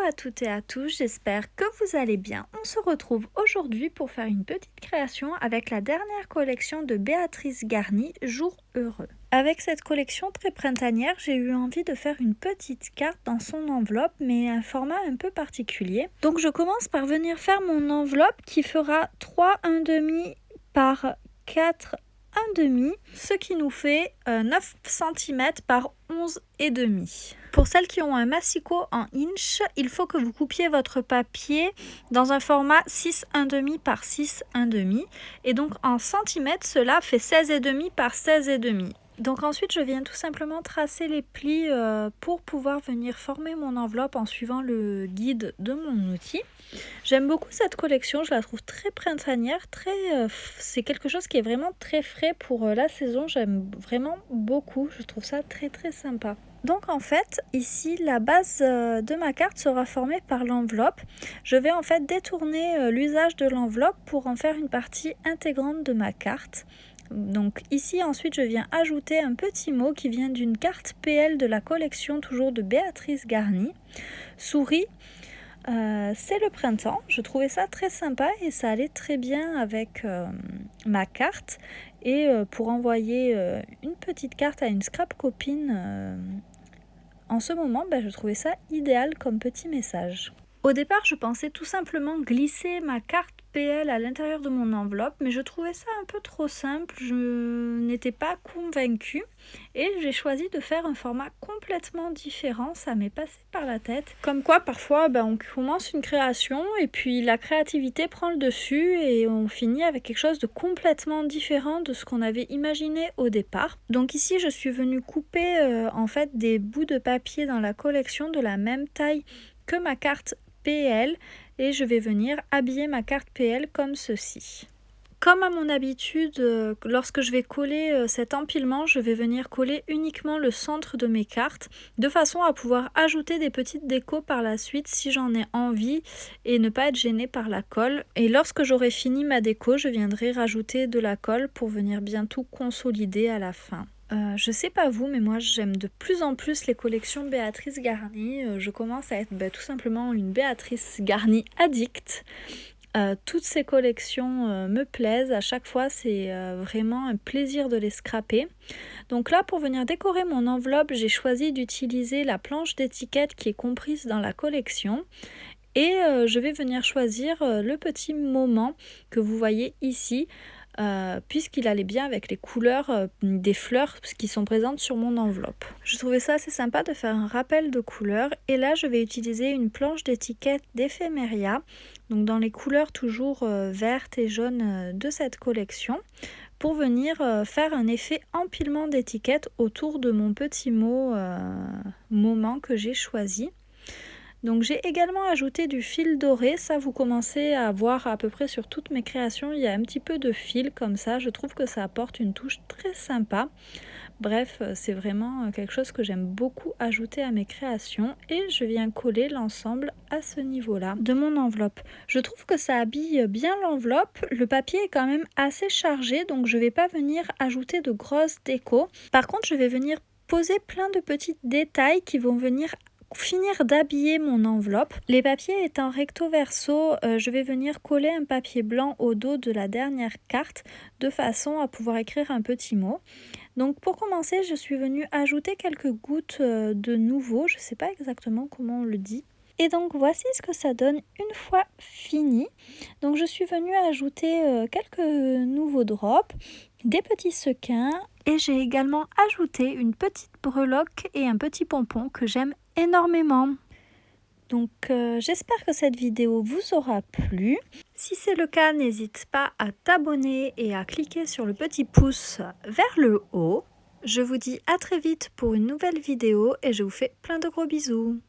à toutes et à tous, j'espère que vous allez bien. On se retrouve aujourd'hui pour faire une petite création avec la dernière collection de Béatrice Garny, Jour heureux. Avec cette collection très printanière, j'ai eu envie de faire une petite carte dans son enveloppe, mais un format un peu particulier. Donc je commence par venir faire mon enveloppe qui fera 3 1/2 par 4 1/2, ce qui nous fait 9 cm par 11,5. Pour celles qui ont un massicot en inch, il faut que vous coupiez votre papier dans un format 6 1/2 par 6 1/2. Et donc en centimètres, cela fait 16,5 par 16,5. Donc ensuite, je viens tout simplement tracer les plis pour pouvoir venir former mon enveloppe en suivant le guide de mon outil. J'aime beaucoup cette collection, je la trouve très printanière, c'est quelque chose qui est vraiment très frais pour la saison. J'aime vraiment beaucoup, je trouve ça très très sympa. Donc en fait, ici, la base de ma carte sera formée par l'enveloppe. Je vais en fait détourner l'usage de l'enveloppe pour en faire une partie intégrante de ma carte. Donc ici ensuite je viens ajouter un petit mot qui vient d'une carte PL de la collection toujours de Béatrice Garny. Souris, c'est le printemps. Je trouvais ça très sympa et ça allait très bien avec ma carte. Et pour envoyer une petite carte à une scrap copine en ce moment, je trouvais ça idéal comme petit message. Au départ, je pensais tout simplement glisser ma carte PL à l'intérieur de mon enveloppe, mais je trouvais ça un peu trop simple, je n'étais pas convaincue et j'ai choisi de faire un format complètement différent, ça m'est passé par la tête. Comme quoi, parfois, on commence une création et puis la créativité prend le dessus et on finit avec quelque chose de complètement différent de ce qu'on avait imaginé au départ. Donc ici, je suis venue couper en fait des bouts de papier dans la collection de la même taille que ma carte PL et je vais venir habiller ma carte PL comme ceci. Comme à mon habitude, lorsque je vais coller cet empilement, je vais venir coller uniquement le centre de mes cartes de façon à pouvoir ajouter des petites décos par la suite si j'en ai envie et ne pas être gênée par la colle. Et lorsque j'aurai fini ma déco, je viendrai rajouter de la colle pour venir bien tout consolider à la fin. Je sais pas vous, mais moi j'aime de plus en plus les collections Béatrice Garny. Je commence à être tout simplement une Béatrice Garny addict. Toutes ces collections me plaisent, à chaque fois c'est vraiment un plaisir de les scraper. Donc là, pour venir décorer mon enveloppe, j'ai choisi d'utiliser la planche d'étiquette qui est comprise dans la collection. Et je vais venir choisir le petit moment que vous voyez ici, puisqu'il allait bien avec les couleurs des fleurs qui sont présentes sur mon enveloppe. Je trouvais ça assez sympa de faire un rappel de couleurs et là je vais utiliser une planche d'étiquette d'Ephemeria, donc dans les couleurs toujours vertes et jaunes de cette collection, pour venir faire un effet empilement d'étiquettes autour de mon petit mot moment que j'ai choisi. Donc j'ai également ajouté du fil doré, ça vous commencez à voir à peu près sur toutes mes créations, il y a un petit peu de fil comme ça, je trouve que ça apporte une touche très sympa. Bref, c'est vraiment quelque chose que j'aime beaucoup ajouter à mes créations et je viens coller l'ensemble à ce niveau-là de mon enveloppe. Je trouve que ça habille bien l'enveloppe, le papier est quand même assez chargé donc je ne vais pas venir ajouter de grosses décos. Par contre, je vais venir poser plein de petits détails qui vont venir finir d'habiller mon enveloppe. Les papiers étant recto verso, je vais venir coller un papier blanc au dos de la dernière carte de façon à pouvoir écrire un petit mot. Donc pour commencer, je suis venue ajouter quelques gouttes de nouveau, je ne sais pas exactement comment on le dit. Et donc voici ce que ça donne une fois fini. Donc je suis venue ajouter quelques nouveaux drops, des petits sequins et j'ai également ajouté une petite breloque et un petit pompon que j'aime énormément. Donc j'espère que cette vidéo vous aura plu. Si c'est le cas, n'hésite pas à t'abonner et à cliquer sur le petit pouce vers le haut. Je vous dis à très vite pour une nouvelle vidéo et je vous fais plein de gros bisous.